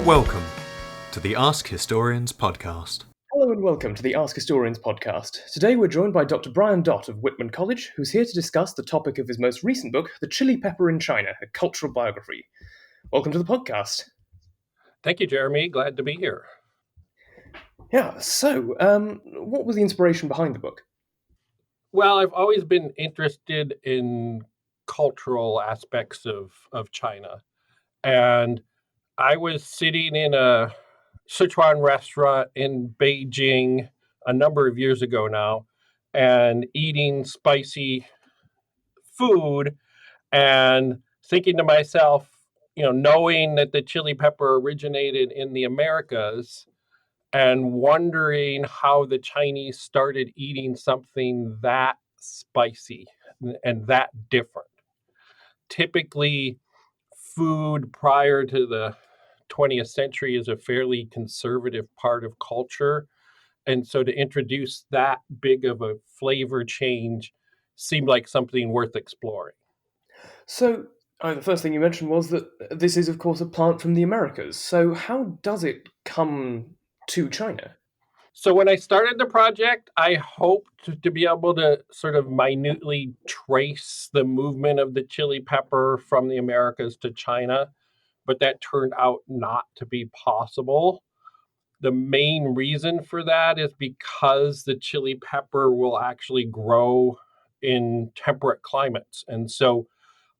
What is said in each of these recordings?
Welcome to the Ask Historians podcast. Hello and welcome to the Ask Historians podcast. Today we're joined by Dr. Brian Dott of Whitman College, who's here to discuss the topic of his most recent book, The Chili Pepper in China, A Cultural Biography. Welcome to the podcast. Thank you, Jeremy. Glad to be here. Yeah, so, what was the inspiration behind the book? Well, I've always been interested in cultural aspects of China. And I was sitting in a Sichuan restaurant in Beijing a number of years ago now and eating spicy food and thinking to myself, knowing that the chili pepper originated in the Americas and wondering how the Chinese started eating something that spicy and that different. Typically, food prior to the 20th century is a fairly conservative part of culture. And so to introduce that big of a flavor change seemed like something worth exploring. So, the first thing you mentioned was that this is, of course, a plant from the Americas. So how does it come to China? So when I started the project, I hoped to be able to sort of minutely trace the movement of the chili pepper from the Americas to China, but that turned out not to be possible. The main reason for that is because the chili pepper will actually grow in temperate climates. And so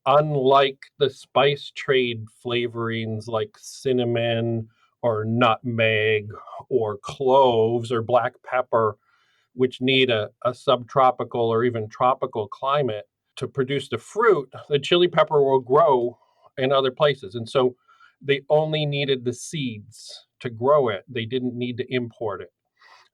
unlike the spice trade flavorings like cinnamon or nutmeg or cloves or black pepper, which need a subtropical or even tropical climate to produce the fruit, the chili pepper will grow in other places. And so they only needed the seeds to grow it. They didn't need to import it.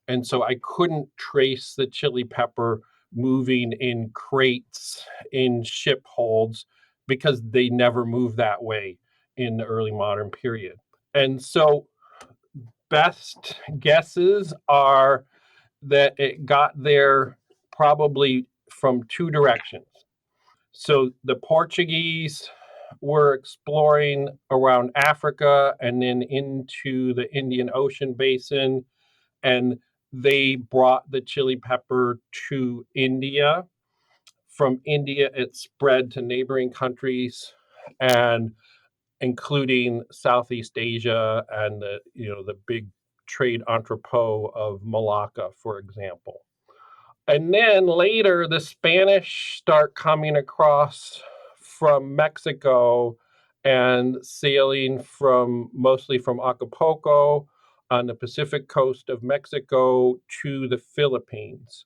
And so I couldn't trace the chili pepper moving in crates, in ship holds, because they never moved that way in the early modern period. And so best guesses are that it got there probably from two directions. So the Portuguese were exploring around Africa and then into the Indian Ocean basin, and they brought the chili pepper to India. From India, it spread to neighboring countries, and including Southeast Asia and the big trade entrepot of Malacca, for example. And then later, the Spanish start coming across from Mexico and sailing mostly from Acapulco on the Pacific coast of Mexico to the Philippines.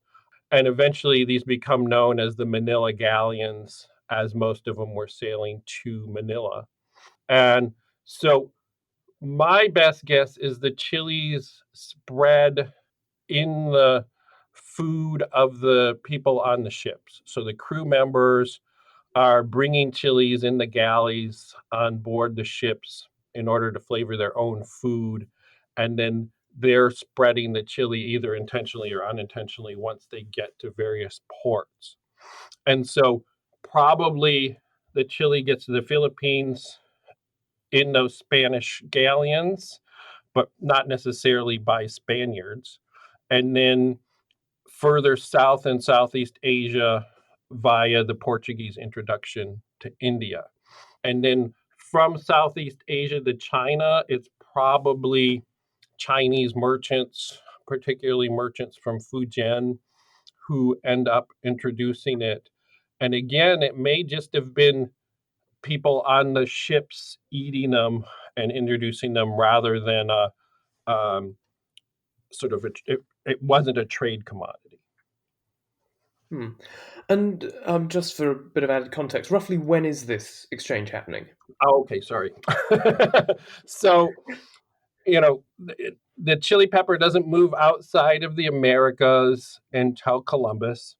And eventually these become known as the Manila galleons, as most of them were sailing to Manila. And so my best guess is the chilies spread in the food of the people on the ships. So the crew members are bringing chilies in the galleys on board the ships in order to flavor their own food. And then they're spreading the chili either intentionally or unintentionally once they get to various ports. And so probably the chili gets to the Philippines in those Spanish galleons, but not necessarily by Spaniards. And then further south in Southeast Asia via the Portuguese introduction to India. And then from Southeast Asia to China, it's probably Chinese merchants, particularly merchants from Fujian, who end up introducing it. And again, it may just have been people on the ships eating them and introducing them rather than it wasn't a trade commodity. And just for a bit of added context, roughly when is this exchange happening? Oh, okay, sorry. So, the chili pepper doesn't move outside of the Americas until Columbus.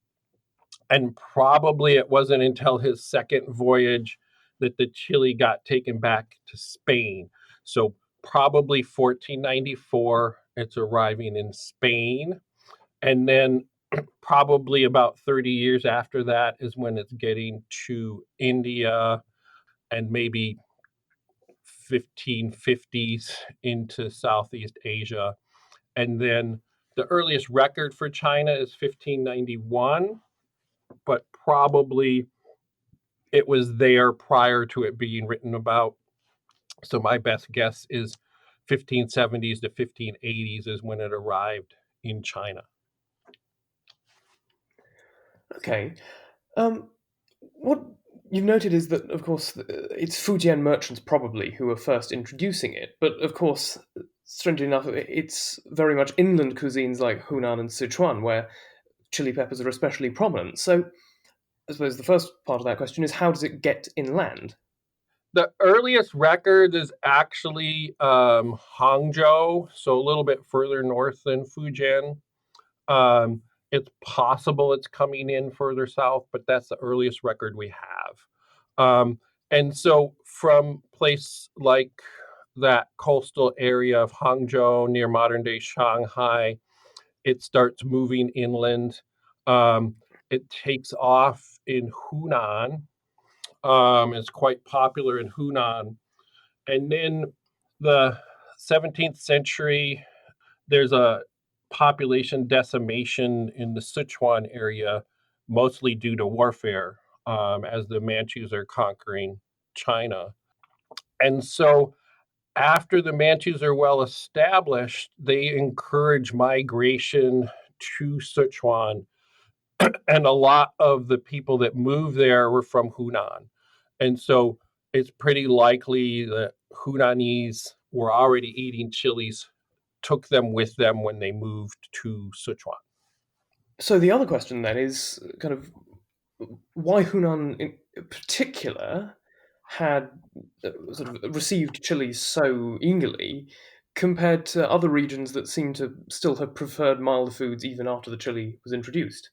And probably it wasn't until his second voyage that the chili got taken back to Spain. So probably 1494, it's arriving in Spain. And then probably about 30 years after that is when it's getting to India, and maybe 1550s into Southeast Asia. And then the earliest record for China is 1591, but probably it was there prior to it being written about. So my best guess is 1570s to 1580s is when it arrived in China. Okay. What you've noted is that, of course, it's Fujian merchants probably who were first introducing it, but of course, strangely enough, it's very much inland cuisines like Hunan and Sichuan where chili peppers are especially prominent. So I suppose the first part of that question is, how does it get inland? The earliest record is actually Hangzhou, so a little bit further north than Fujian. It's possible it's coming in further south, but that's the earliest record we have. And so from place like that coastal area of Hangzhou near modern-day Shanghai, it starts moving inland. It takes off in Hunan. It's quite popular in Hunan. And then the 17th century, there's a population decimation in the Sichuan area, mostly due to warfare, as the Manchus are conquering China. And so after the Manchus are well established, they encourage migration to Sichuan. And a lot of the people that moved there were from Hunan. And so it's pretty likely that Hunanese were already eating chilies, took them with them when they moved to Sichuan. So the other question then is kind of why Hunan in particular had sort of received chilies so eagerly compared to other regions that seem to still have preferred milder foods even after the chili was introduced.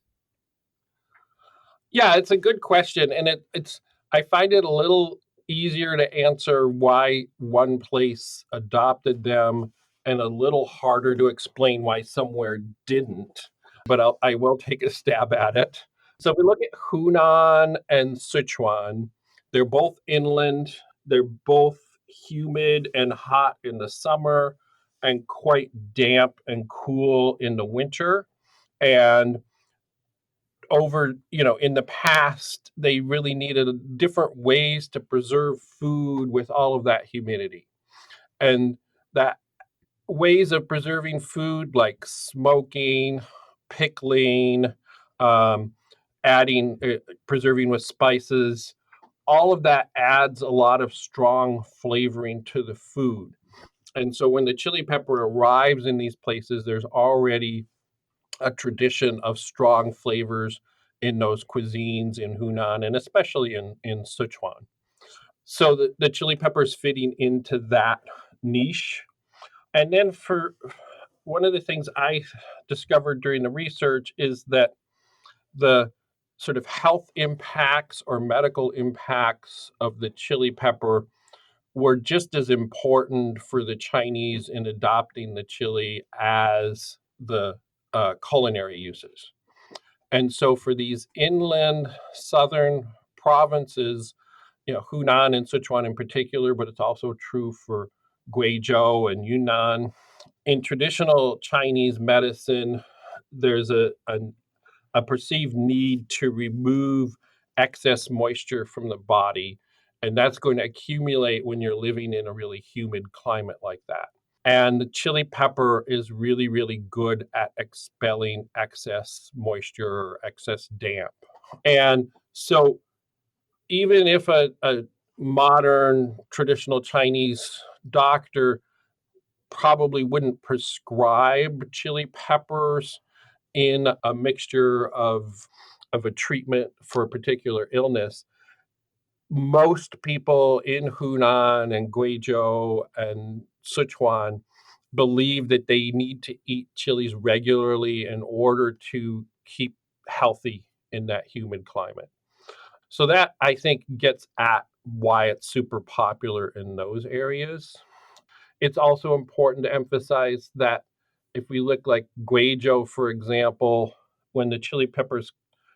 Yeah, it's a good question, and it's I find it a little easier to answer why one place adopted them, and a little harder to explain why somewhere didn't. But I will take a stab at it. So if we look at Hunan and Sichuan, they're both inland. They're both humid and hot in the summer, and quite damp and cool in the winter. And in the past, they really needed different ways to preserve food with all of that humidity. And that ways of preserving food like smoking, pickling, um, preserving with spices, all of that adds a lot of strong flavoring to the food. And so when the chili pepper arrives in these places, there's already a tradition of strong flavors in those cuisines in Hunan and especially in Sichuan. So the chili pepper is fitting into that niche. And then for one of the things I discovered during the research is that the sort of health impacts or medical impacts of the chili pepper were just as important for the Chinese in adopting the chili as the culinary uses. And so for these inland southern provinces, Hunan and Sichuan in particular, but it's also true for Guizhou and Yunnan. In traditional Chinese medicine, there's a perceived need to remove excess moisture from the body, and that's going to accumulate when you're living in a really humid climate like that. And the chili pepper is really, really good at expelling excess moisture or excess damp. And so even if a modern traditional Chinese doctor probably wouldn't prescribe chili peppers in a mixture of a treatment for a particular illness, most people in Hunan and Guizhou and Sichuan believe that they need to eat chilies regularly in order to keep healthy in that humid climate. So that, I think, gets at why it's super popular in those areas. It's also important to emphasize that if we look like Guizhou, for example, when the chili peppers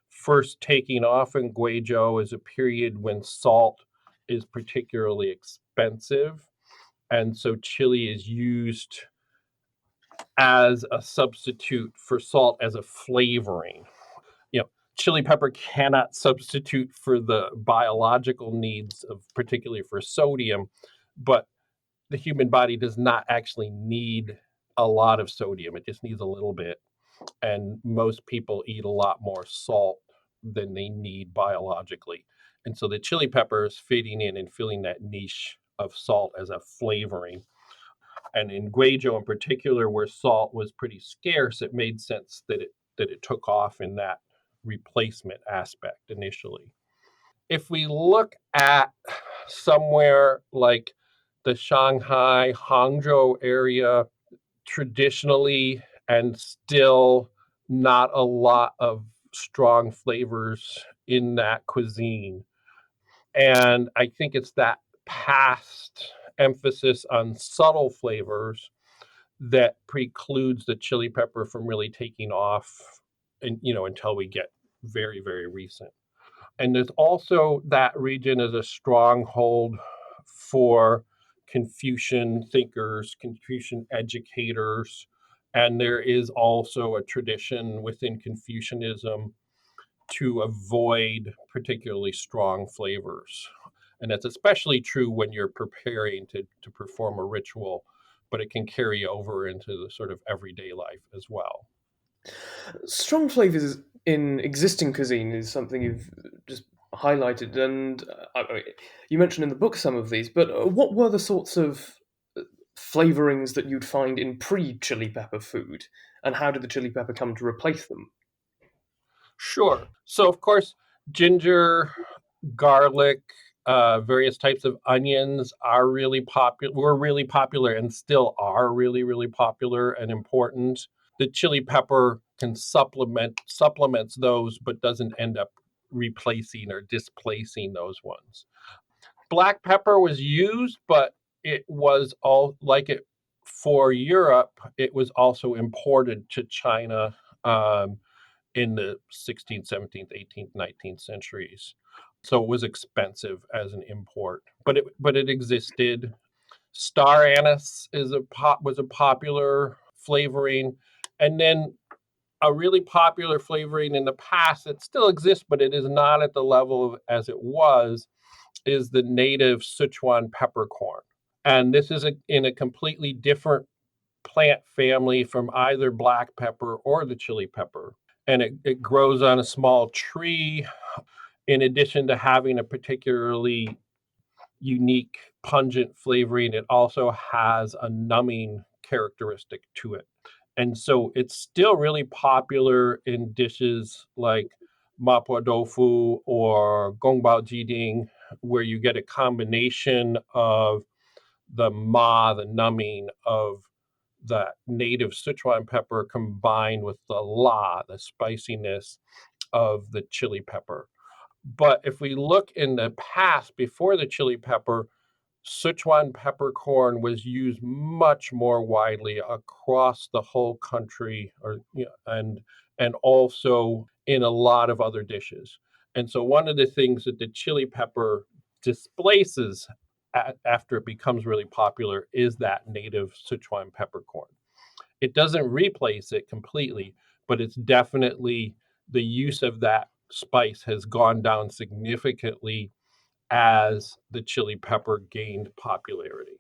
first taking off in Guizhou is a period when salt is particularly expensive. And so chili is used as a substitute for salt as a flavoring. Chili pepper cannot substitute for the biological needs of, particularly for sodium, but the human body does not actually need a lot of sodium. It just needs a little bit. And most people eat a lot more salt than they need biologically. And so the chili pepper is fitting in and filling that niche of salt as a flavoring. And in Guizhou in particular, where salt was pretty scarce, it made sense that it took off in that replacement aspect initially. If we look at somewhere like the Shanghai, Hangzhou area, traditionally and still not a lot of strong flavors in that cuisine. And I think it's that past emphasis on subtle flavors that precludes the chili pepper from really taking off, and until we get very, very recent. And there's also that region as a stronghold for Confucian thinkers, Confucian educators, and there is also a tradition within Confucianism to avoid particularly strong flavors. And that's especially true when you're preparing to perform a ritual, but it can carry over into the sort of everyday life as well. Strong flavors in existing cuisine is something you've just highlighted, and you mentioned in the book some of these, but what were the sorts of flavorings that you'd find in pre-chili pepper food, and how did the chili pepper come to replace them? Sure. So, of course, ginger, garlic, various types of onions are really popular. Were really popular and still are really, really popular and important. The chili pepper can supplements those, but doesn't end up replacing or displacing those ones. Black pepper was used, but it was all like it for Europe. It was also imported to China in the 16th, 17th, 18th, 19th centuries. So it was expensive as an import, but it existed. Star anise was a popular flavoring, and then a really popular flavoring in the past that still exists, but it is not at the level as it was, is the native Sichuan peppercorn. And this is in a completely different plant family from either black pepper or the chili pepper. And it grows on a small tree. In addition to having a particularly unique pungent flavoring, it also has a numbing characteristic to it. And so it's still really popular in dishes like mapo tofu or gongbao jiding, where you get a combination of the numbing of that native Sichuan pepper combined with the spiciness of the chili pepper. But if we look in the past, before the chili pepper, Sichuan peppercorn was used much more widely across the whole country, and also in a lot of other dishes. And so one of the things that the chili pepper displaces after it becomes really popular is that native Sichuan peppercorn. It doesn't replace it completely, but it's definitely the use of that spice has gone down significantly as the chili pepper gained popularity.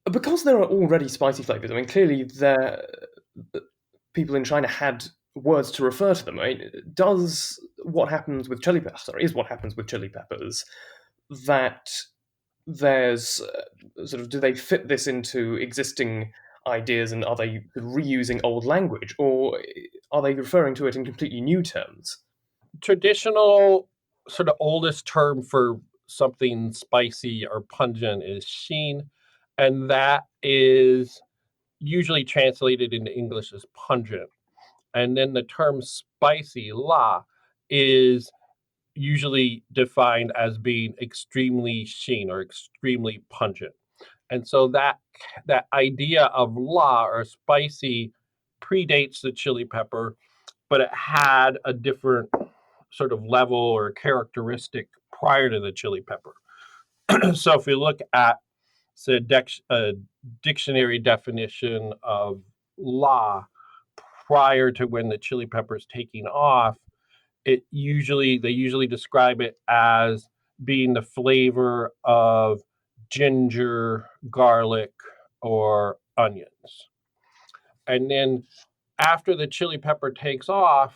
Because there are already spicy flavors, I mean, clearly people in China had words to refer to them. I mean, is what happens with chili peppers that there's do they fit this into existing ideas, and are they reusing old language, or are they referring to it in completely new terms? Traditional sort of oldest term for something spicy or pungent is sheen, and that is usually translated into English as pungent. And then the term spicy, la, is usually defined as being extremely sheen or extremely pungent. And so that idea of la or spicy predates the chili pepper, but it had a different sort of level or characteristic prior to the chili pepper. So if we look at It's a dictionary definition of la prior to when the chili pepper is taking off. They usually describe it as being the flavor of ginger, garlic, or onions. And then after the chili pepper takes off,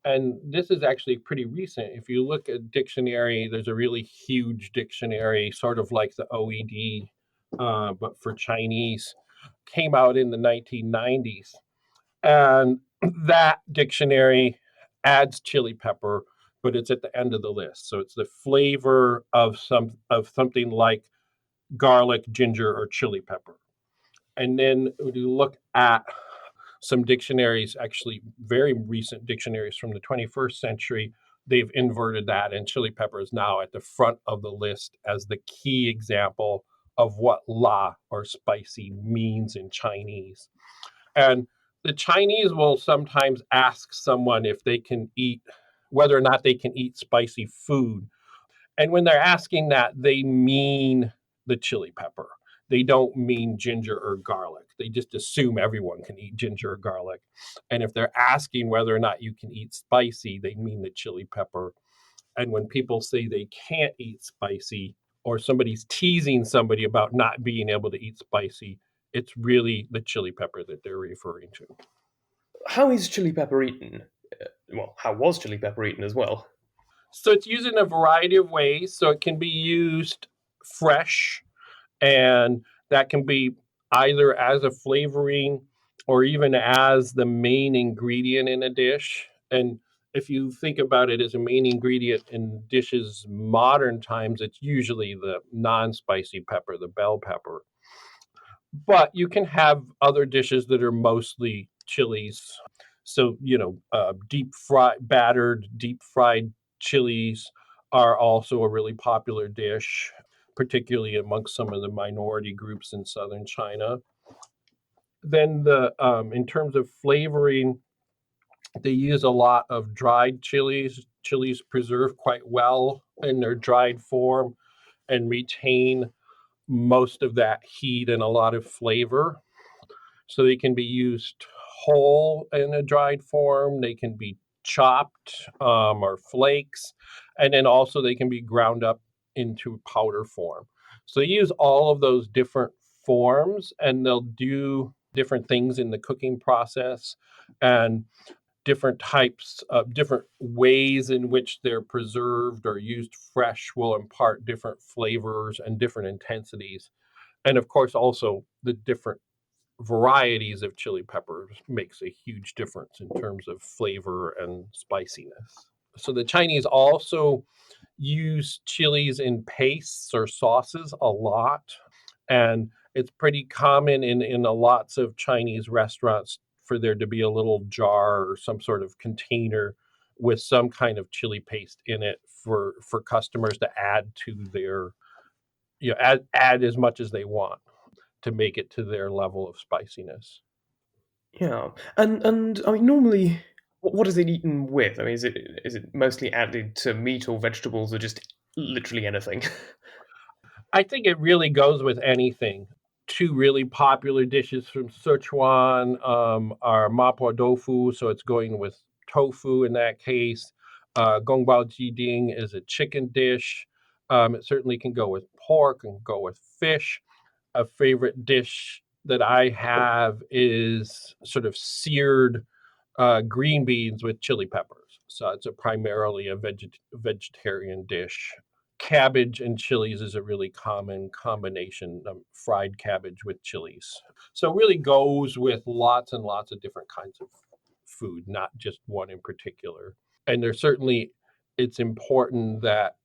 and this is actually pretty recent. If you look at dictionary, there's a really huge dictionary, sort of like the OED, but for Chinese, came out in the 1990s. And that dictionary adds chili pepper, but it's at the end of the list. So it's the flavor of something like garlic, ginger, or chili pepper. And then when you look at some dictionaries, actually very recent dictionaries from the 21st century, they've inverted that, and chili pepper is now at the front of the list as the key example of what la or spicy means in Chinese. And the Chinese will sometimes ask someone if they can eat, whether or not they can eat spicy food. And when they're asking that, they mean the chili pepper. They don't mean ginger or garlic. They just assume everyone can eat ginger or garlic. And if they're asking whether or not you can eat spicy, they mean the chili pepper. And when people say they can't eat spicy, or somebody's teasing somebody about not being able to eat spicy, it's really the chili pepper that they're referring to. How is chili pepper eaten? Well, how was chili pepper eaten as well? So it's used in a variety of ways. So it can be used fresh, and that can be either as a flavoring or even as the main ingredient in a dish. And if you think about it as a main ingredient in dishes modern times, it's usually the non-spicy pepper, the bell pepper. But you can have other dishes that are mostly chilies. So, deep fried chilies are also a really popular dish, particularly amongst some of the minority groups in southern China. Then in terms of flavoring, they use a lot of dried chilies. Chilies preserve quite well in their dried form and retain most of that heat and a lot of flavor. So they can be used whole in a dried form. They can be chopped or flakes, and then also they can be ground up into powder form. So they use all of those different forms, and they'll do different things in the cooking process, and different ways in which they're preserved or used fresh will impart different flavors and different intensities. And of course, also the different varieties of chili peppers makes a huge difference in terms of flavor and spiciness. So the Chinese also use chilies in pastes or sauces a lot. And it's pretty common in lots of Chinese restaurants for there to be a little jar or some sort of container with some kind of chili paste in it for customers to add to their, add as much as they want to make it to their level of spiciness. Yeah, and I mean, normally, what is it eaten with? I mean, is it mostly added to meat or vegetables, or just literally anything? I think it really goes with anything. Two really popular dishes from Sichuan are mapo tofu, so it's going with tofu in that case. Gongbao jiding is a chicken dish. It certainly can go with pork and go with fish. A favorite dish that I have is sort of seared green beans with chili peppers. So it's primarily a vegetarian dish. Cabbage and chilies is a really common combination, fried cabbage with chilies. So it really goes with lots and lots of different kinds of food, not just one in particular. And it's important that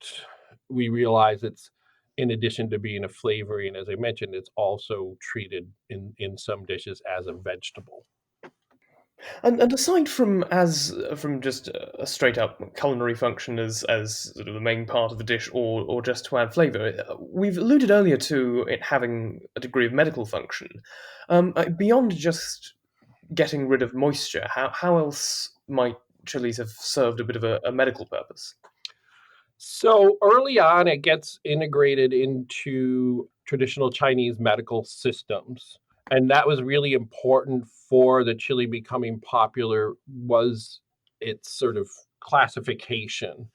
we realize it's, in addition to being a flavoring, as I mentioned, it's also treated in some dishes as a vegetable. And aside from just a straight up culinary function as sort of the main part of the dish, or just to add flavour, we've alluded earlier to it having a degree of medical function. Beyond just getting rid of moisture, how else might chilies have served a bit of a medical purpose? So early on, it gets integrated into traditional Chinese medical systems. And that was really important for the chili becoming popular, was its sort of classification.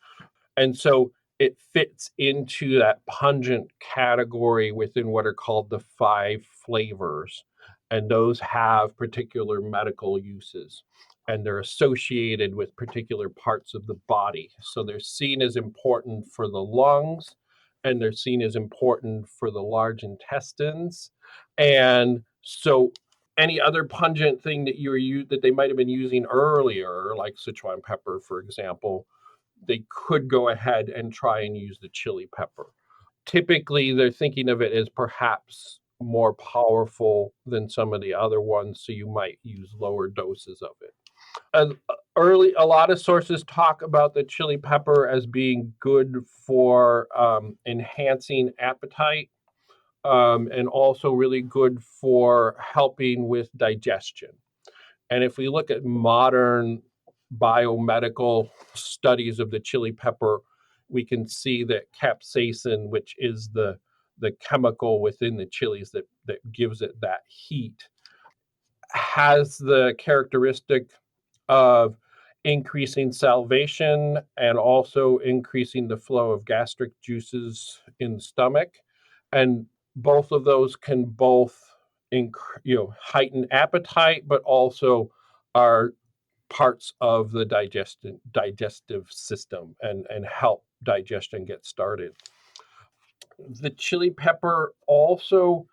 And so it fits into that pungent category within what are called the 5 flavors. And those have particular medical uses, and they're associated with particular parts of the body. So they're seen as important for the lungs, and they're seen as important for the large intestines. And so any other pungent thing that they might have been using earlier, like Sichuan pepper, for example, they could go ahead and try and use the chili pepper. Typically, they're thinking of it as perhaps more powerful than some of the other ones, so you might use lower doses of it. A lot of sources talk about the chili pepper as being good for enhancing appetite, and also really good for helping with digestion. And if we look at modern biomedical studies of the chili pepper, we can see that capsaicin, which is the chemical within the chilies that gives it that heat, has the characteristic of increasing salivation and also increasing the flow of gastric juices in the stomach. And both of those can heighten appetite, but also are parts of the digestive system and help digestion get started. The chili pepper also,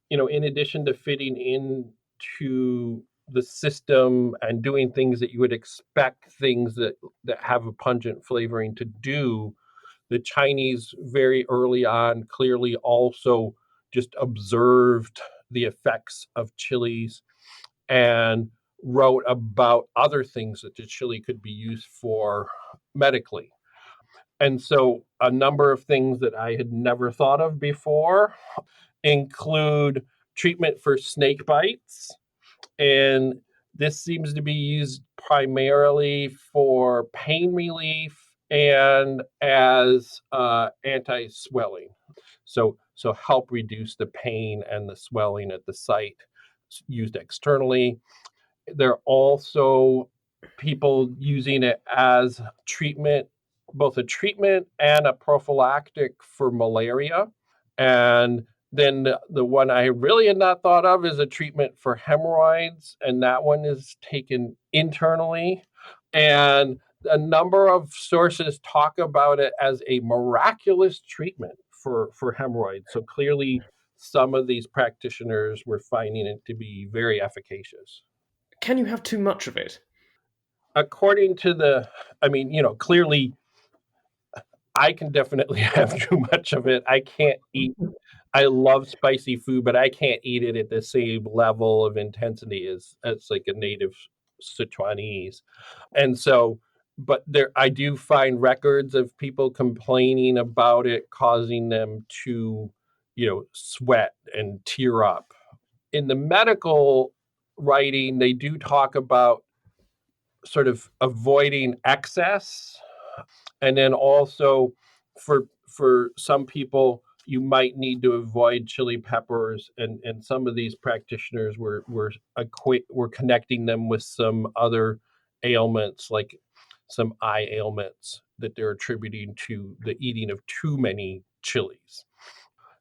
in addition to fitting into the system and doing things that you would expect things that have a pungent flavoring to do, the Chinese very early on clearly also just observed the effects of chilies and wrote about other things that the chili could be used for medically. And so a number of things that I had never thought of before include treatment for snake bites. And this seems to be used primarily for pain relief and as anti-swelling. So help reduce the pain and the swelling at the site. It's used externally. There are also people using it as treatment, both a treatment and a prophylactic for malaria. And then the one I really had not thought of is a treatment for hemorrhoids, and that one is taken internally. And a number of sources talk about it as a miraculous treatment for hemorrhoids. So clearly, some of these practitioners were finding it to be very efficacious. Can you have too much of it? According to clearly, I can definitely have too much of it. I can't eat. I love spicy food, but I can't eat it at the same level of intensity as like a native Sichuanese. And so, but I do find records of people complaining about it causing them to, sweat and tear up. In the medical writing, they do talk about sort of avoiding excess, and then also for some people you might need to avoid chili peppers, and some of these practitioners were connecting them with some other ailments, like some eye ailments that they're attributing to the eating of too many chilies.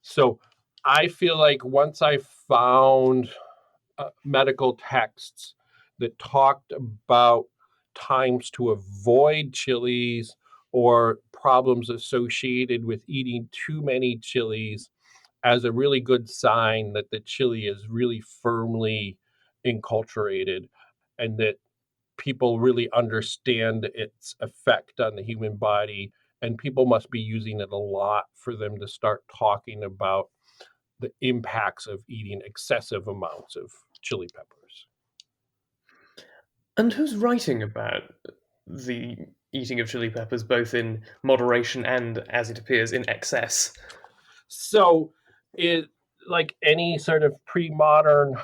So I feel like once I found medical texts that talked about times to avoid chilies or problems associated with eating too many chilies as a really good sign that the chili is really firmly enculturated and that people really understand its effect on the human body, and people must be using it a lot for them to start talking about the impacts of eating excessive amounts of chili peppers. And who's writing about the eating of chili peppers, both in moderation and, as it appears, in excess? So, like any sort of pre-modern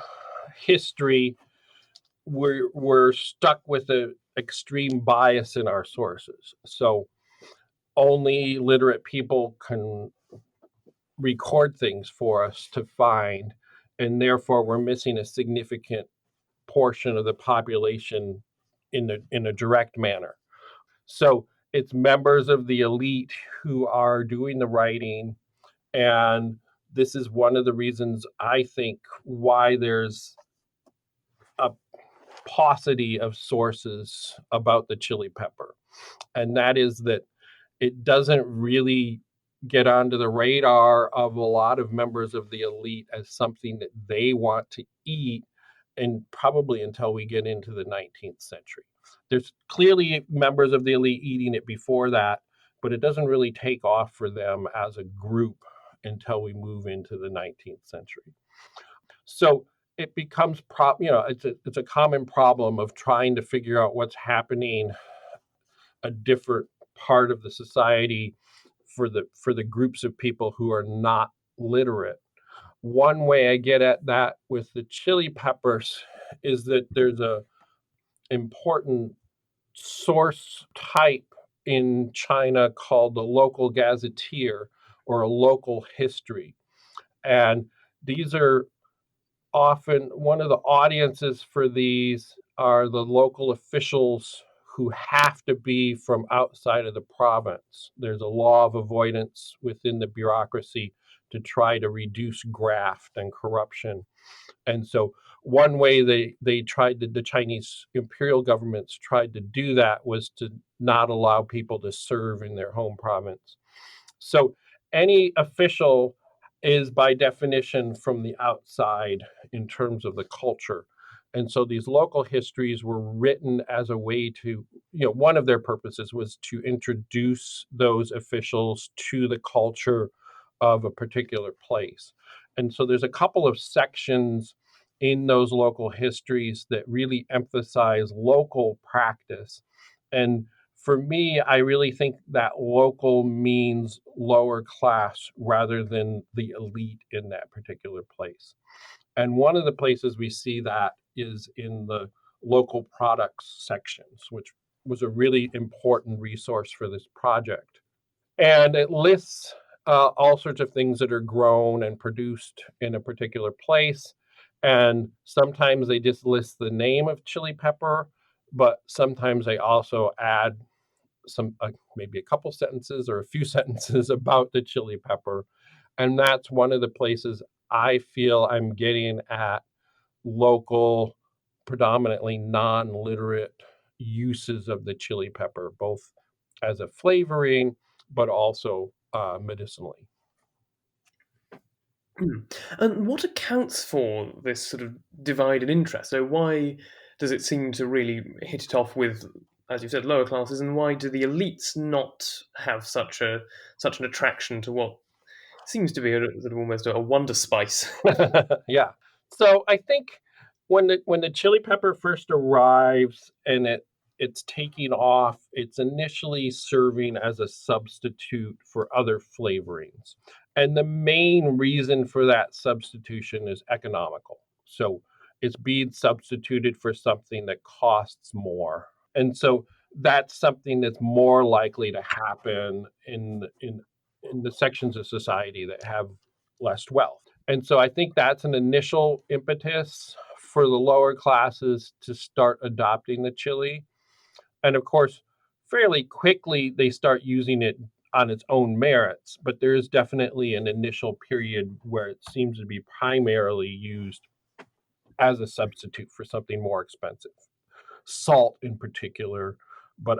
history, we're stuck with an extreme bias in our sources. So only literate people can record things for us to find, and therefore we're missing a significant portion of the population in a direct manner. So it's members of the elite who are doing the writing, and this is one of the reasons I think why there's a paucity of sources about the chili pepper, and that is that it doesn't really get onto the radar of a lot of members of the elite as something that they want to eat, and probably until we get into the 19th century. There's clearly members of the elite eating it before that, but it doesn't really take off for them as a group until we move into the 19th century. So it becomes it's a common problem of trying to figure out what's happening a different part of the society for the groups of people who are not literate. One way I get at that with the chili peppers is that there's a important source type in China called the local gazetteer or a local history. And these are often one of the audiences for these are the local officials who have to be from outside of the province. There's a law of avoidance within the bureaucracy to try to reduce graft and corruption. And so one way they tried to, the Chinese imperial governments tried to do that was to not allow people to serve in their home province. So any official is by definition from the outside in terms of the culture. And so these local histories were written as a way to, one of their purposes was to introduce those officials to the culture of a particular place. And so there's a couple of sections in those local histories that really emphasize local practice. And for me, I really think that local means lower class rather than the elite in that particular place. And one of the places we see that is in the local products sections, which was a really important resource for this project. And it lists all sorts of things that are grown and produced in a particular place. And sometimes they just list the name of chili pepper, but sometimes they also add some maybe a couple sentences or a few sentences about the chili pepper. And that's one of the places I feel I'm getting at local, predominantly non-literate uses of the chili pepper, both as a flavoring, but also medicinally. And what accounts for this sort of divided interest? So why does it seem to really hit it off with, as you said, lower classes, and why do the elites not have such an attraction to what seems to be sort of almost a wonder spice? Yeah. So I think when the chili pepper first arrives and it's taking off, it's initially serving as a substitute for other flavorings. And the main reason for that substitution is economical. So it's being substituted for something that costs more. And so that's something that's more likely to happen in the sections of society that have less wealth. And so I think that's an initial impetus for the lower classes to start adopting the chili. And of course, fairly quickly, they start using it on its own merits. But there is definitely an initial period where it seems to be primarily used as a substitute for something more expensive, salt in particular. But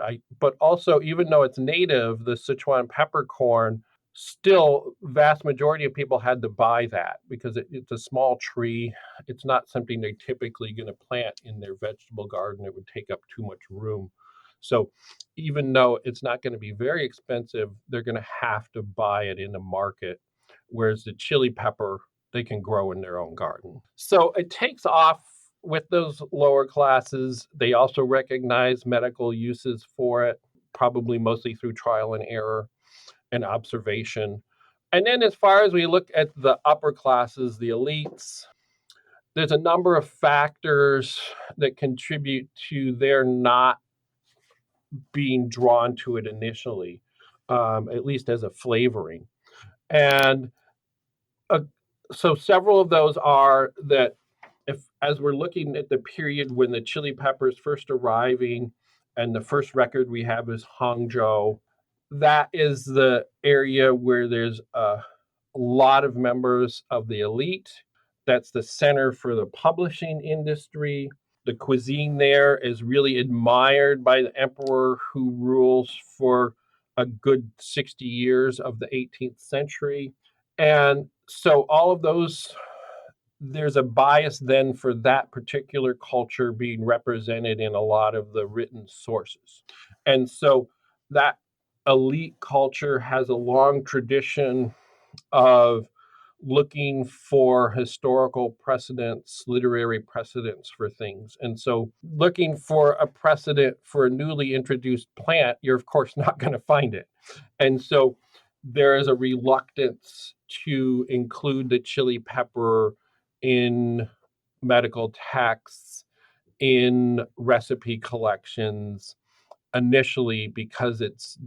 also, even though it's native, the Sichuan peppercorn, still vast majority of people had to buy that because it's a small tree. It's not something they're typically going to plant in their vegetable garden. It would take up too much room. So even though it's not going to be very expensive, they're going to have to buy it in the market. Whereas the chili pepper, they can grow in their own garden. So it takes off with those lower classes. They also recognize medical uses for it, probably mostly through trial and error and observation. And then as far as we look at the upper classes, the elites, there's a number of factors that contribute to their not being drawn to it initially, at least as a flavoring. And So several of those are that as we're looking at the period when the chili peppers first arriving, and the first record we have is Hangzhou, that is the area where there's a lot of members of the elite. That's the center for the publishing industry. The cuisine there is really admired by the emperor, who rules for a good 60 years of the 18th century. And so all of those, there's a bias then for that particular culture being represented in a lot of the written sources. And so that elite culture has a long tradition of looking for historical precedents, literary precedents for things. And so looking for a precedent for a newly introduced plant, you're of course not going to find it. And so there is a reluctance to include the chili pepper in medical texts, in recipe collections, initially, because it's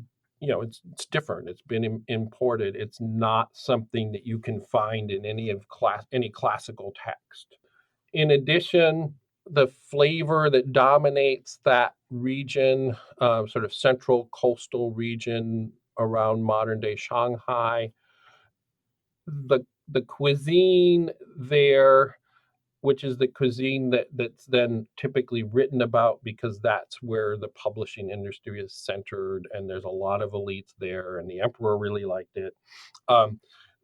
different. It's been imported. It's not something that you can find in any classical text. In addition, the flavor that dominates that region, sort of central coastal region around modern day Shanghai, the cuisine there, which is the cuisine that's then typically written about, because that's where the publishing industry is centered, and there's a lot of elites there, and the emperor really liked it.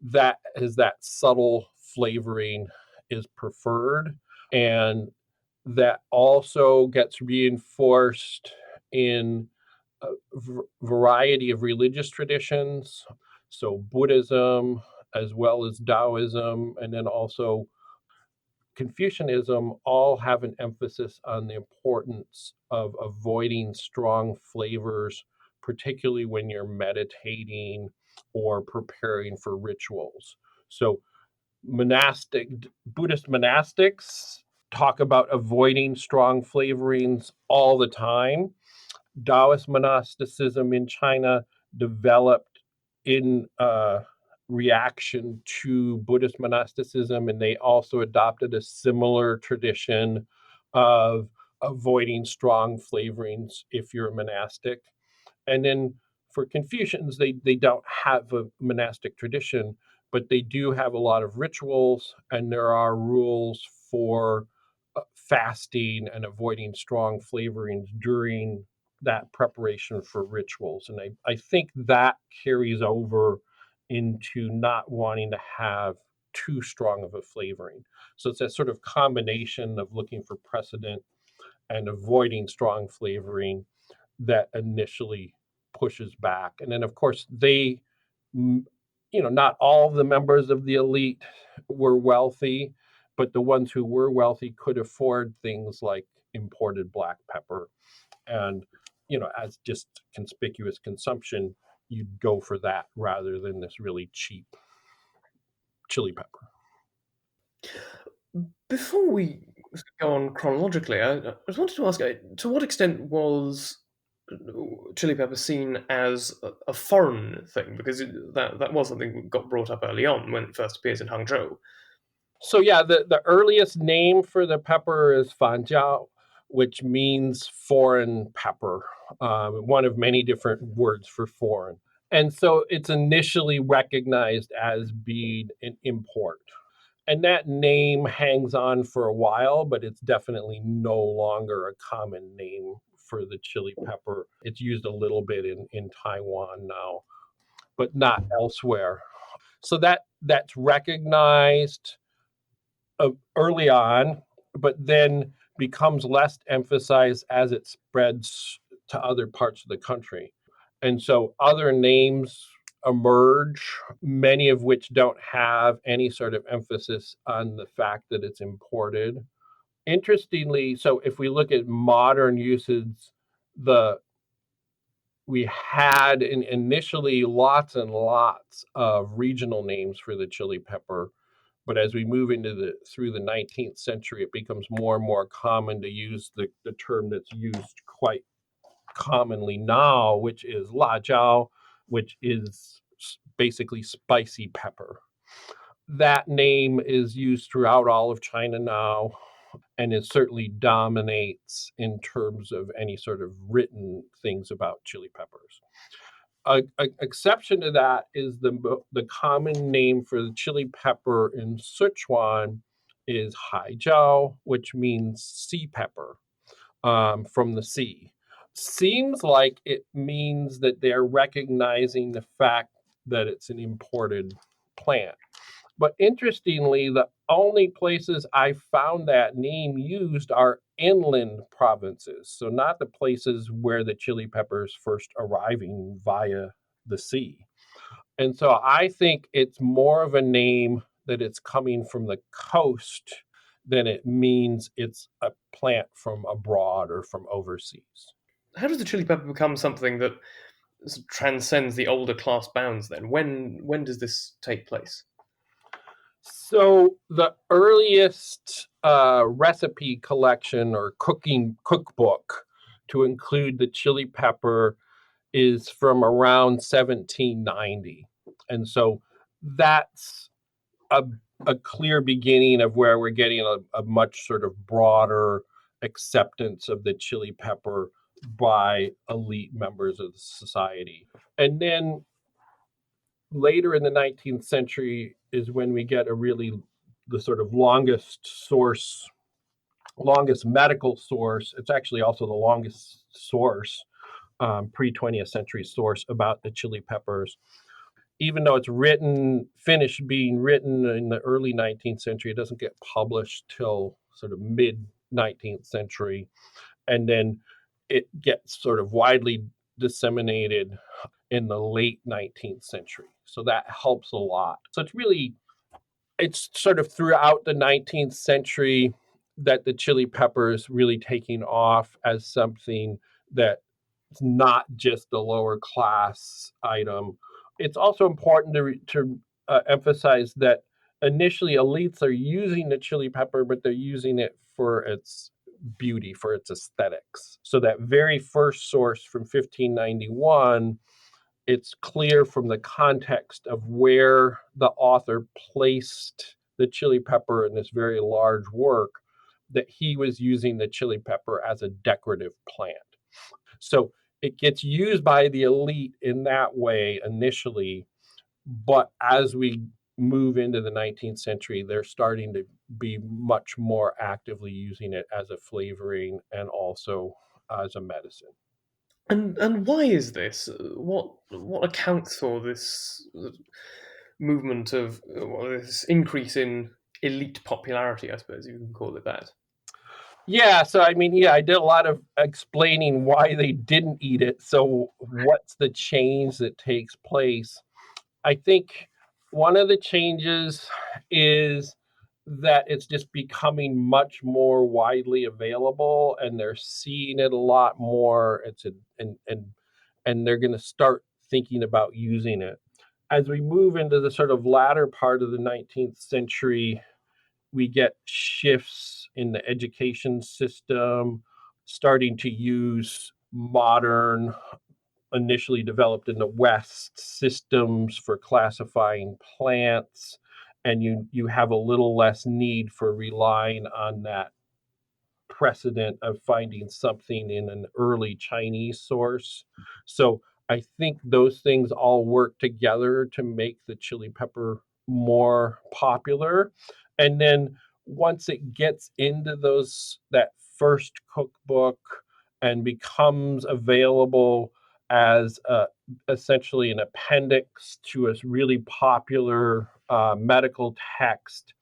That subtle flavoring is preferred, and that also gets reinforced in a variety of religious traditions. So Buddhism, as well as Taoism, and then also Confucianism, all have an emphasis on the importance of avoiding strong flavors, particularly when you're meditating or preparing for rituals. So Buddhist monastics talk about avoiding strong flavorings all the time. Taoist monasticism in China developed in reaction to Buddhist monasticism, and they also adopted a similar tradition of avoiding strong flavorings if you're a monastic. And then for Confucians, they don't have a monastic tradition, but they do have a lot of rituals, and there are rules for fasting and avoiding strong flavorings during that preparation for rituals. And I think that carries over into not wanting to have too strong of a flavoring. So it's that sort of combination of looking for precedent and avoiding strong flavoring that initially pushes back. And then, of course, not all of the members of the elite were wealthy, but the ones who were wealthy could afford things like imported black pepper. And, as just conspicuous consumption, you'd go for that rather than this really cheap chili pepper. Before we go on chronologically, I just wanted to ask, to what extent was chili pepper seen as a foreign thing? Because that was something that got brought up early on when it first appears in Hangzhou. So yeah, the earliest name for the pepper is fanjiao, which means foreign pepper, one of many different words for foreign. And so it's initially recognized as being an import. And that name hangs on for a while, but it's definitely no longer a common name for the chili pepper. It's used a little bit in Taiwan now, but not elsewhere. So that's recognized early on, but then becomes less emphasized as it spreads to other parts of the country. And so other names emerge, many of which don't have any sort of emphasis on the fact that it's imported. Interestingly, so if we look at modern uses, we had initially lots and lots of regional names for the chili pepper. But as we move through the 19th century, it becomes more and more common to use the term that's used quite commonly now, which is la jiao, which is basically spicy pepper. that name is used throughout all of China now, and it certainly dominates in terms of any sort of written things about chili peppers. An exception to that is the common name for the chili pepper in Sichuan is haijiao, which means sea pepper, from the sea. Seems like it means that they're recognizing the fact that it's an imported plant. But interestingly, the only places I found that name used are inland provinces. So not the places where the chili peppers first arriving via the sea. And so I think it's more of a name that it's coming from the coast than it means it's a plant from abroad or from overseas. How does the chili pepper become something that transcends the older class bounds then? When does this take place? So the earliest recipe collection or cookbook to include the chili pepper is from around 1790. And so that's a, a clear beginning of where we're getting a much sort of broader acceptance of the chili pepper by elite members of the society. And then later in the 19th century is when we get the sort of longest medical source. It's actually also the longest source, pre-20th century source about the chili peppers. Even though it's finished being written in the early 19th century, it doesn't get published till sort of mid 19th century. And then it gets sort of widely disseminated in the late 19th century. So that helps a lot. So it's sort of throughout the 19th century that the chili pepper is really taking off as something that's not just a lower class item. It's also important to emphasize that initially elites are using the chili pepper, but they're using it for its beauty, for its aesthetics. So that very first source from 1591, it's clear from the context of where the author placed the chili pepper in this very large work that he was using the chili pepper as a decorative plant. So it gets used by the elite in that way initially, but as we move into the 19th century, they're starting to be much more actively using it as a flavoring and also as a medicine. And why is this? What accounts for this movement of this increase in elite popularity? I suppose you can call it that. Yeah, so I mean, I did a lot of explaining why they didn't eat it. So what's the change that takes place? I think one of the changes is that it's just becoming much more widely available, and they're seeing it a lot more. And they're going to start thinking about using it. As we move into the sort of latter part of the 19th century, we get shifts in the education system, starting to use modern, initially developed in the West, systems for classifying plants, and you have a little less need for relying on that precedent of finding something in an early Chinese source. So I think those things all work together to make the chili pepper more popular. And then once it gets into that first cookbook and becomes available as essentially an appendix to a really popular medical text,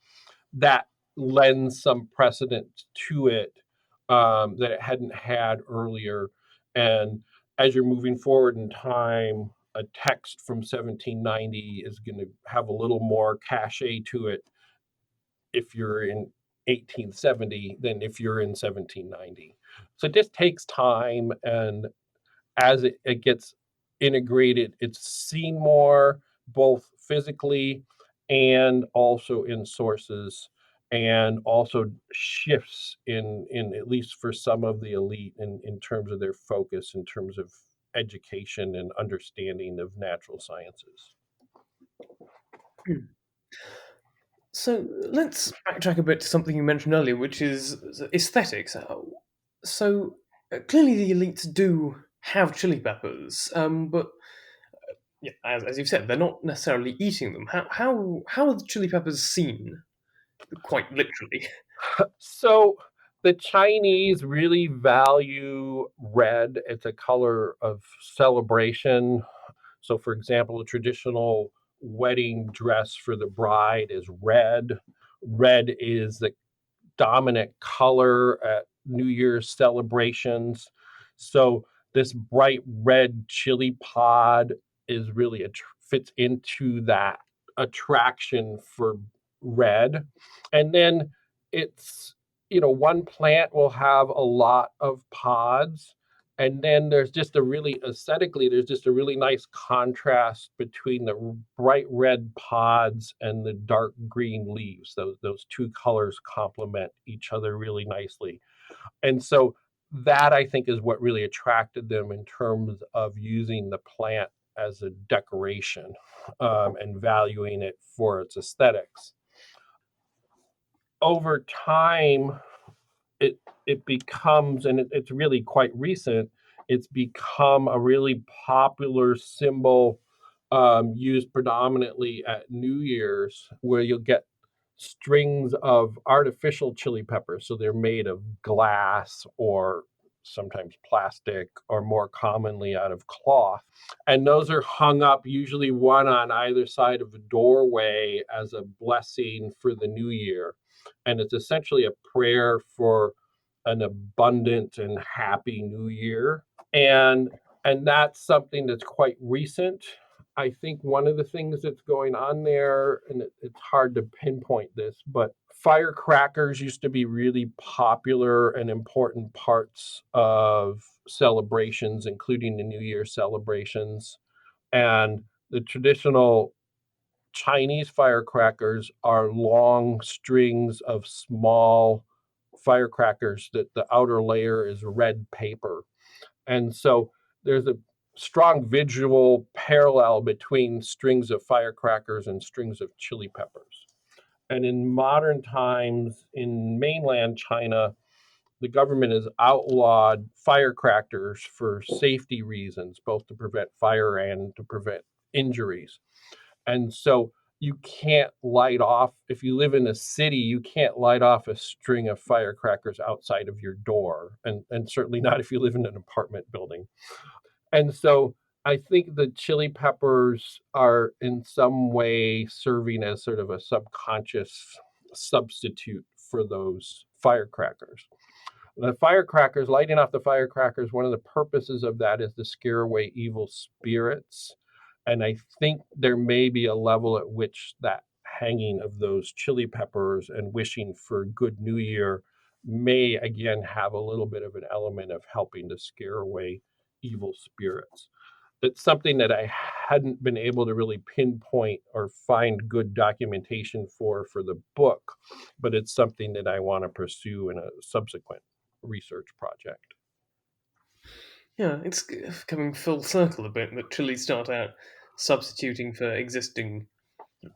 that lends some precedent to it that it hadn't had earlier. And as you're moving forward in time, a text from 1790 is going to have a little more cachet to it if you're in 1870 than if you're in 1790. So it just takes time, and as it gets integrated, it's seen more both physically and also in sources, and also shifts in at least for some of the elite in terms of their focus in terms of education and understanding of natural sciences. So let's backtrack a bit to something you mentioned earlier, which is aesthetics. So clearly the elites do have chili peppers, but yeah, as you've said, they're not necessarily eating them. How are the chili peppers seen? Quite literally. So the Chinese really value red. It's a color of celebration. So, for example, a traditional wedding dress for the bride is red. Red is the dominant color at New Year's celebrations. So this bright red chili pod is really fits into that attraction for red. And then it's, one plant will have a lot of pods. And then there's just a really aesthetically, there's just a really nice contrast between the bright red pods and the dark green leaves. Those two colors complement each other really nicely. And so that I think is what really attracted them in terms of using the plant as a decoration and valuing it for its aesthetics. Over time, it becomes, and it's really quite recent, it's become a really popular symbol used predominantly at New Year's, where you'll get strings of artificial chili peppers. So they're made of glass or sometimes plastic, or more commonly out of cloth. And those are hung up, usually one on either side of a doorway, as a blessing for the new year. And it's essentially a prayer for an abundant and happy new year. And that's something that's quite recent. I think one of the things that's going on there, and it's hard to pinpoint this, but firecrackers used to be really popular and important parts of celebrations, including the New Year celebrations. And the traditional Chinese firecrackers are long strings of small firecrackers that the outer layer is red paper. And so there's a strong visual parallel between strings of firecrackers and strings of chili peppers. And in modern times in mainland China, the government has outlawed firecrackers for safety reasons, both to prevent fire and to prevent injuries. And so you can't light off, if you live in a city, you can't light off a string of firecrackers outside of your door, and certainly not if you live in an apartment building. And so I think the chili peppers are in some way serving as sort of a subconscious substitute for those firecrackers. The firecrackers, lighting off the firecrackers, one of the purposes of that is to scare away evil spirits. And I think there may be a level at which that hanging of those chili peppers and wishing for a good new year may again have a little bit of an element of helping to scare away evil spirits. It's something that I hadn't been able to really pinpoint or find good documentation for the book, but it's something that I want to pursue in a subsequent research project. Yeah, it's coming full circle a bit that chilies start out substituting for existing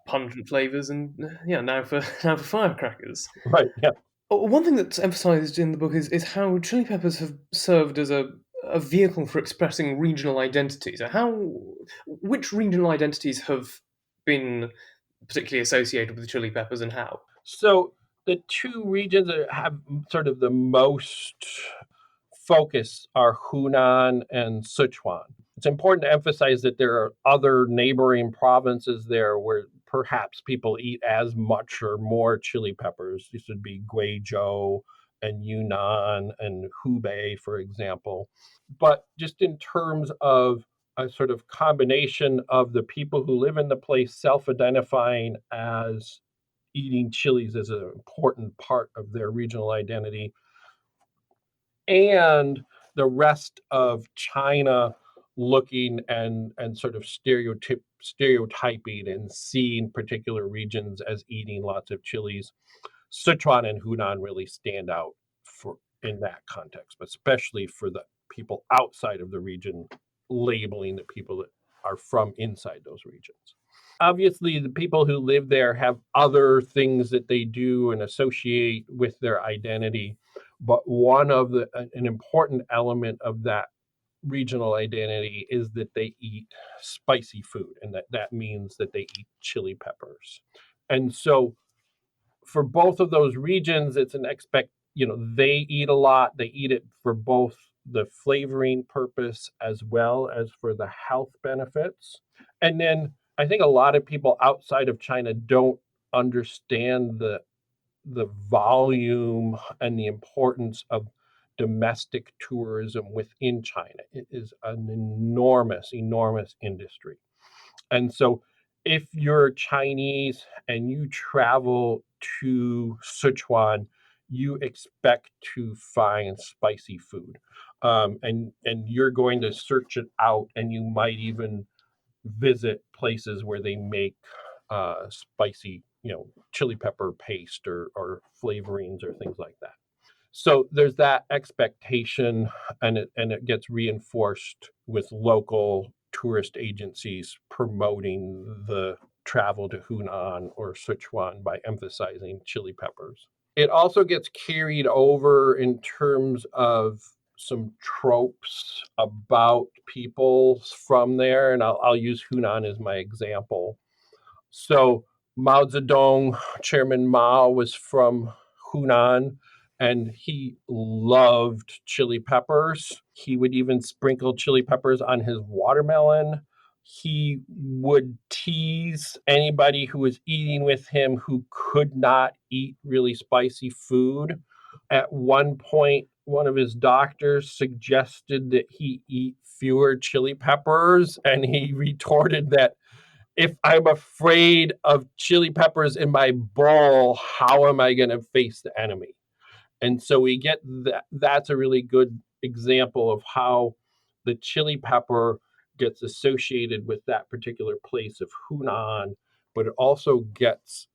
pungent flavors, and yeah, now for now for firecrackers. Right. Yeah. One thing that's emphasized in the book is how chili peppers have served as a vehicle for expressing regional identities. Which regional identities have been particularly associated with chili peppers, and how? So the two regions that have sort of the most focus are Hunan and Sichuan. It's important to emphasize that there are other neighboring provinces there where perhaps people eat as much or more chili peppers. These would be Guizhou and Yunnan and Hubei, for example. But just in terms of a sort of combination of the people who live in the place self-identifying as eating chilies as an important part of their regional identity, and the rest of China looking and sort of stereotyping and seeing particular regions as eating lots of chilies. Sichuan and Hunan really stand out for in that context, but especially for the people outside of the region labeling the people that are from inside those regions. Obviously, the people who live there have other things that they do and associate with their identity. But one of an important element of that regional identity is that they eat spicy food, and that means that they eat chili peppers. And so for both of those regions, it's an they eat a lot. They eat it for both the flavoring purpose as well as for the health benefits. And then I think a lot of people outside of China don't understand the volume and the importance of domestic tourism within China. It is an enormous industry. And so if you're Chinese and you travel to Sichuan, you expect to find spicy food. And you're going to search it out, and you might even visit places where they make spicy, chili pepper paste or flavorings or things like that. So there's that expectation, and it gets reinforced with local tourist agencies promoting the travel to Hunan or Sichuan by emphasizing chili peppers. It also gets carried over in terms of some tropes about people from there, and I'll use Hunan as my example. So Mao Zedong, Chairman Mao, was from Hunan, and he loved chili peppers. He would even sprinkle chili peppers on his watermelon. He would tease anybody who was eating with him who could not eat really spicy food. At one point, one of his doctors suggested that he eat fewer chili peppers, and he retorted that if I'm afraid of chili peppers in my bowl, how am I going to face the enemy? And so we get that. That's a really good example of how the chili pepper gets associated with that particular place of Hunan, but it also gets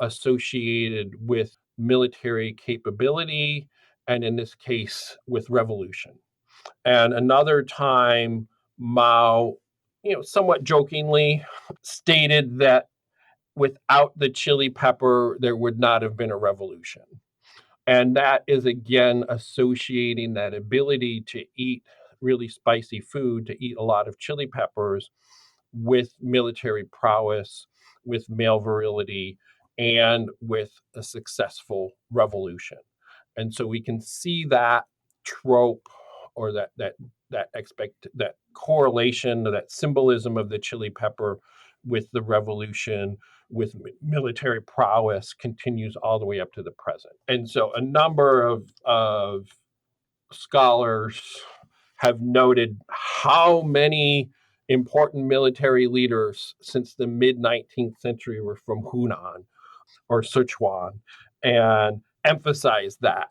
associated with military capability, and in this case, with revolution. And another time, Mao, somewhat jokingly stated that without the chili pepper, there would not have been a revolution. And that is again associating that ability to eat really spicy food, to eat a lot of chili peppers with military prowess, with male virility, and with a successful revolution. And so we can see that trope or that correlation, or that symbolism of the chili pepper with the revolution, with military prowess, continues all the way up to the present. And so a number of scholars have noted how many important military leaders since the mid 19th century were from Hunan or Sichuan, and emphasize that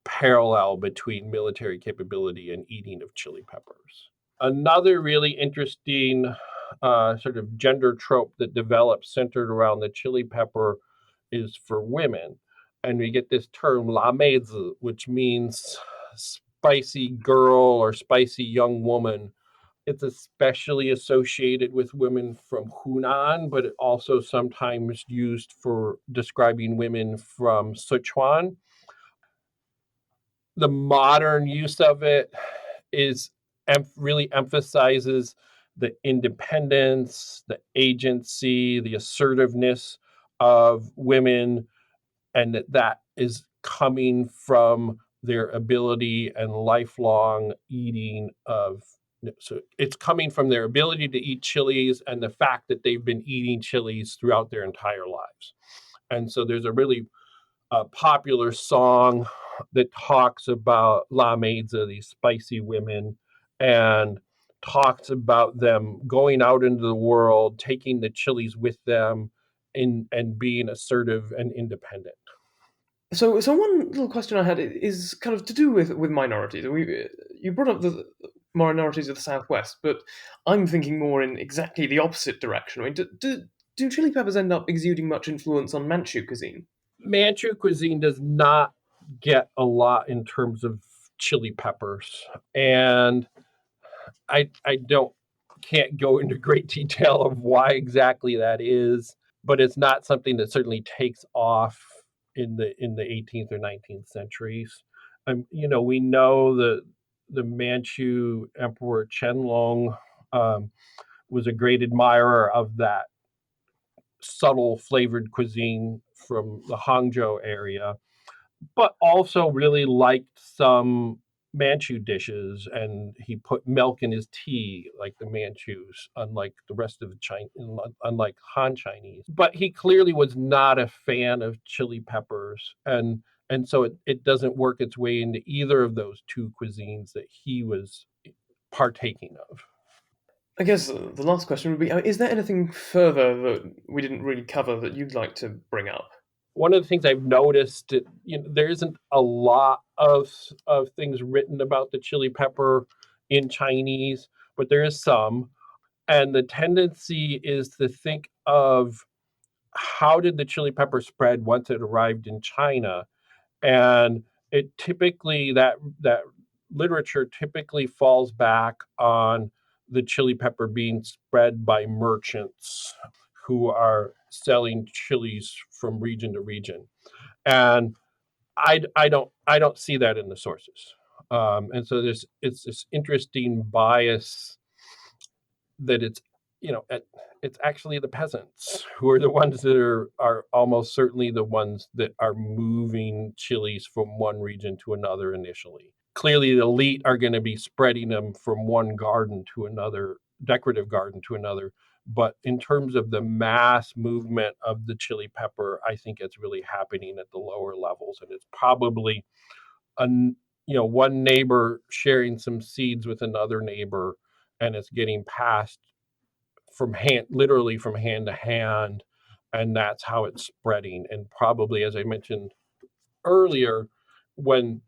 parallel between military capability and eating of chili peppers. Another really interesting sort of gender trope that develops centered around the chili pepper is for women. And we get this term la meizi, which means spicy girl or spicy young woman. It's especially associated with women from Hunan, but it also sometimes used for describing women from Sichuan. The modern use of it is really emphasizes the independence, the agency, the assertiveness of women, and that is coming from their ability and lifelong eating of. So it's coming from their ability to eat chilies and the fact that they've been eating chilies throughout their entire lives. And so there's a really popular song that talks about La Meiza, these spicy women, and talks about them going out into the world, taking the chilies with them, and being assertive and independent. So one little question I had is kind of to do with minorities. You brought up the minorities of the Southwest, but I'm thinking more in exactly the opposite direction. I mean, do chili peppers end up exuding much influence on Manchu cuisine? Manchu cuisine does not get a lot in terms of chili peppers, and I don't Can't go into great detail of why exactly that is, but it's not something that certainly takes off in the 18th or 19th centuries. We know the Manchu Emperor Qianlong was a great admirer of that subtle flavored cuisine from the Hangzhou area, but also really liked some Manchu dishes, and he put milk in his tea like the Manchus, unlike the rest of the unlike Han Chinese. But he clearly was not a fan of chili peppers, and so it doesn't work its way into either of those two cuisines that he was partaking of. I guess the last question would be, is there anything further that we didn't really cover that you'd like to bring up? One of the things I've noticed, there isn't a lot of things written about the chili pepper in Chinese, but there is some. And the tendency is to think of how did the chili pepper spread once it arrived in China? And it typically, that literature typically falls back on the chili pepper being spread by merchants who are selling chilies from region to region. And I don't see that in the sources. And so it's this interesting bias that it's actually the peasants who are the ones that are almost certainly the ones that are moving chilies from one region to another initially. Clearly, the elite are going to be spreading them from one garden to another, decorative garden to another. But in terms of the mass movement of the chili pepper, I think it's really happening at the lower levels, and it's probably one neighbor sharing some seeds with another neighbor, and it's getting passed literally from hand to hand, and that's how it's spreading. And probably, as I mentioned earlier, when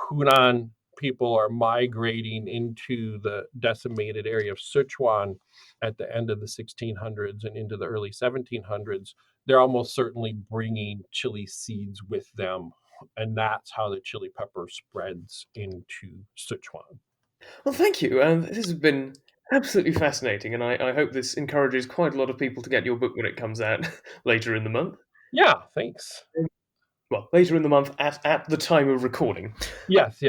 Hunan people are migrating into the decimated area of Sichuan at the end of the 1600s and into the early 1700s, they're almost certainly bringing chili seeds with them, and that's how the chili pepper spreads into Sichuan. Well, thank you. This has been absolutely fascinating, and I hope this encourages quite a lot of people to get your book when it comes out later in the month. Yeah, thanks. Well, later in the month at the time of recording. Yes.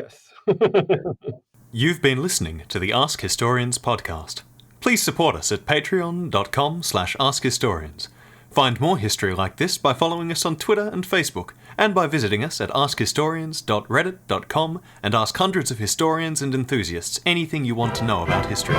You've been listening to the Ask Historians podcast. Please support us at patreon.com/AskHistorians. Find more history like this by following us on Twitter and Facebook, and by visiting us at askhistorians.reddit.com and ask hundreds of historians and enthusiasts anything you want to know about history.